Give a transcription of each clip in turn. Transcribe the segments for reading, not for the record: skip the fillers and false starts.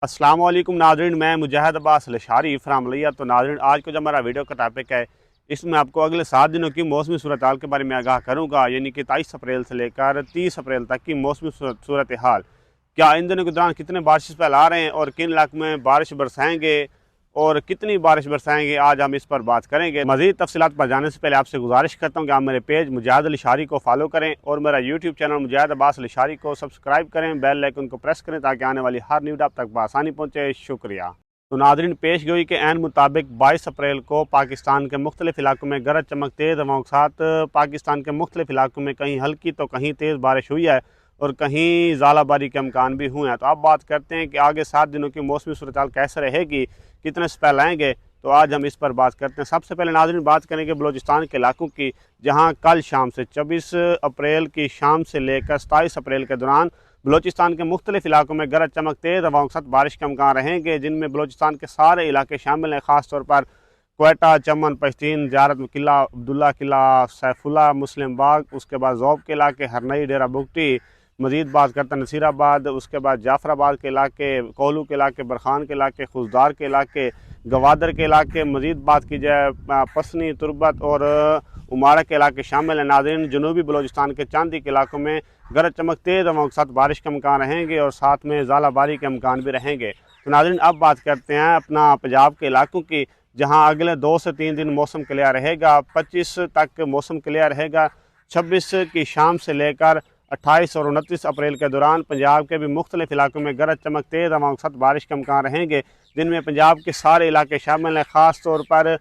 अस्सलाम वालेकुम नाज़रीन, मैं मुजाहिद अब्बास लशारी फ्राम लिया। तो नाज़रीन, आज को जो हमारा वीडियो का टॉपिक है, इसमें आपको अगले 7 दिनों की मौसमी सूरत हाल के बारे में आगाह करूँगा, यानी कि 23 अप्रैल से लेकर 30 अप्रैल तक की मौसमी सूरत हाल। क्या इन दिनों के दौरान कितने बारिश फैल आ रहे हैं और किन इलाकों में बारिश बरसाएंगे और कितनी बारिश बरसाएंगे, आज हम इस पर बात करेंगे। मज़ीद तफसीलात पर जाने से पहले आपसे गुजारिश करता हूँ कि आप मेरे पेज मुजाहिद लशारी को फॉलो करें और मेरा यूट्यूब चैनल मुजाहिद अब्बास लशारी को सब्सक्राइब करें, बेल आइकन को प्रेस करें ताकि आने वाली हर न्यूज़ आप तक बआसानी पहुँचे। शुक्रिया। तो नाज़रीन, पेश गोई के ऐन मुताबिक 22 अप्रैल को पाकिस्तान के मुख्तलिफ इलाकों में गरज चमक तेज़ हवाओं के साथ पाकिस्तान के मुख्तलिफ इलाकों में कहीं हल्की तो कहीं तेज़ बारिश हुई है और कहीं ज़ालाबारी के अमकान भी हुए हैं। तो अब बात करते हैं कि आगे 7 दिनों की मौसमी सूरत हाल कैसे रहेगी, कितने स्पेल आएंगे। तो आज हम इस पर बात करते हैं। सबसे पहले नाज़रीन बात करेंगे बलूचिस्तान के इलाकों की, जहां कल शाम से 24 अप्रैल की शाम से लेकर 27 अप्रैल के दौरान बलूचिस्तान के मुख्तलिफ इलाकों में गरज चमक तेज़ हवाओं के साथ बारिश के अमकान रहेंगे, जिनमें बलूचिस्तान के सारे इलाके शामिल हैं। ख़ास तौर पर क्वेटा, चमन, पश्तीन, ज़ियारत किला, अब्दुल्ला किला, सैफुल्ला, मुस्लिम बाग, उसके बाद ज़ौब के इलाके, हरनई, डेरा बुगटी। मज़ीद बात करते हैं नसीराबाद, उसके बाद जाफराबाद के इलाके, कोहलू के इलाके, बरखान के इलाके, खुशदार के इलाके, गवादर के इलाके। मज़ीद बात की जाए पसनी, तुरबत और उमारा के इलाके शामिल हैं। नाज़रीन, जनूबी बलूचिस्तान के चांदी के इलाकों में गरज चमक तेज़ हवाओं के साथ बारिश के अमकान रहेंगे और साथ में ज़ालाबारी के अमकान भी रहेंगे। तो नाज़रीन, अब बात करते हैं अपना पंजाब के इलाकों की, जहाँ अगले 2 से 3 दिन मौसम क्लियर रहेगा। 25 तक मौसम क्लियर रहेगा। 26 की शाम से लेकर 28 और 29 अप्रैल के दौरान पंजाब के भी मुख्तलिफ इलाकों में गरज चमक तेज़ हवाओं के साथ बारिश के अमकान रहेंगे, जिनमें पंजाब के सारे इलाके शामिल हैं। ख़ास तौर पर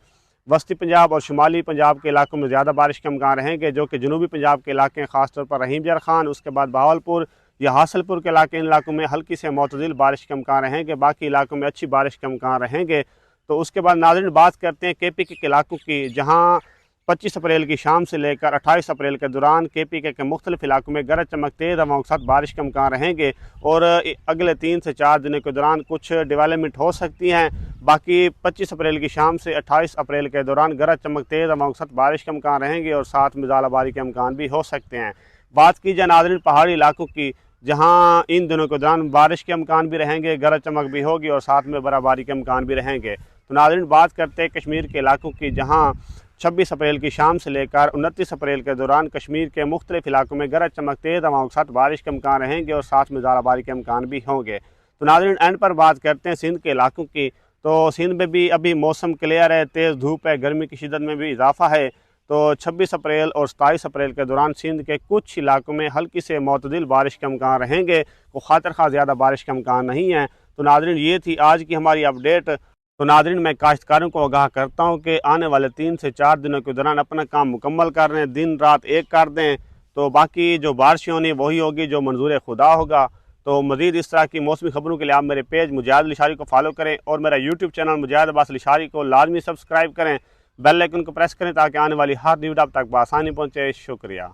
वस्ती पंजाब और शुमाली पंजाब के इलाकों में ज़्यादा बारिश के अमकान रहेंगे, जो कि जनूबी पंजाब के इलाके हैं, ख़ास तौर पर रहीम जर खान, उसके बाद बहावलपुर या हासलपुर के इलाके, इन इलाकों में हल्की से मोतदिल बारिश के अमकान रहेंगे। बाकी इलाकों में अच्छी बारिश के अमकान रहेंगे। तो उसके बाद नाज़रीन बात करते हैं KPK के इलाकों की, जहाँ 25 अप्रैल की शाम से लेकर 28 अप्रैल के दौरान KPK के मुख्तलिफ इलाकों में गरज चमक तेज़ हवाओं के साथ बारिश के अमकान रहेंगे और अगले 3 से 4 दिनों के दौरान कुछ डेवलपमेंट हो सकती हैं। बाकी 25 अप्रैल की शाम से 28 अप्रैल के दौरान गरज चमक तेज़ हवाओं के साथ बारिश के अमकान रहेंगे और साथ में ज़ालाबारी के अमकान भी हो सकते हैं। बात की जाए नाज़रीन पहाड़ी इलाकों की, जहाँ इन दिनों के दौरान बारिश के अमकान भी रहेंगे, गरज चमक भी होगी और साथ में बर्फ़बारी के अमकान भी रहेंगे। तो नाज़रीन बात करते हैं कश्मीर के इलाकों की, जहाँ 26 अप्रैल की शाम से लेकर 29 अप्रैल के दौरान कश्मीर के मुख्तलिफ इलाकों में गरज चमक तेज़ हवाओं के साथ बारिश के अमकान रहेंगे और साथ में ज़ालाबारी के अमकान भी होंगे। तो नाज़रीन एंड पर बात करते हैं सिंध के इलाकों की। तो सिंध में भी अभी मौसम क्लियर है, तेज़ धूप है, गर्मी की शिद्दत में भी इजाफा है। तो 26 अप्रैल और 27 अप्रैल के दौरान सिंध के कुछ इलाकों में हल्की से मोतदिल बारिश के अमकान रहेंगे, को खातर खा ज़्यादा बारिश के अमकान नहीं है। तो नाज़रीन ये थी आज की हमारी अपडेट। तो नाज़रीन मैं काश्तकारों को आगाह करता हूँ कि आने वाले 3 से 4 दिनों के दौरान अपना काम मुकम्मल कर रहे हैं, दिन रात एक कर दें, तो बाकी जो बारिश होनी वही होगी जो मंजूर खुदा होगा। तो मज़ीद इस तरह की मौसमी खबरों के लिए आप मेरे पेज मुजाहिद लशारी को फॉलो करें और मेरा यूट्यूब चैनल मुजाहिद अब्बास लशारी को लाजमी सब्सक्राइब करें, बेल आइकन को प्रेस करें ताकि आने वाली हर न्यूज़ आप तक बआसानी पहुँचे। शुक्रिया।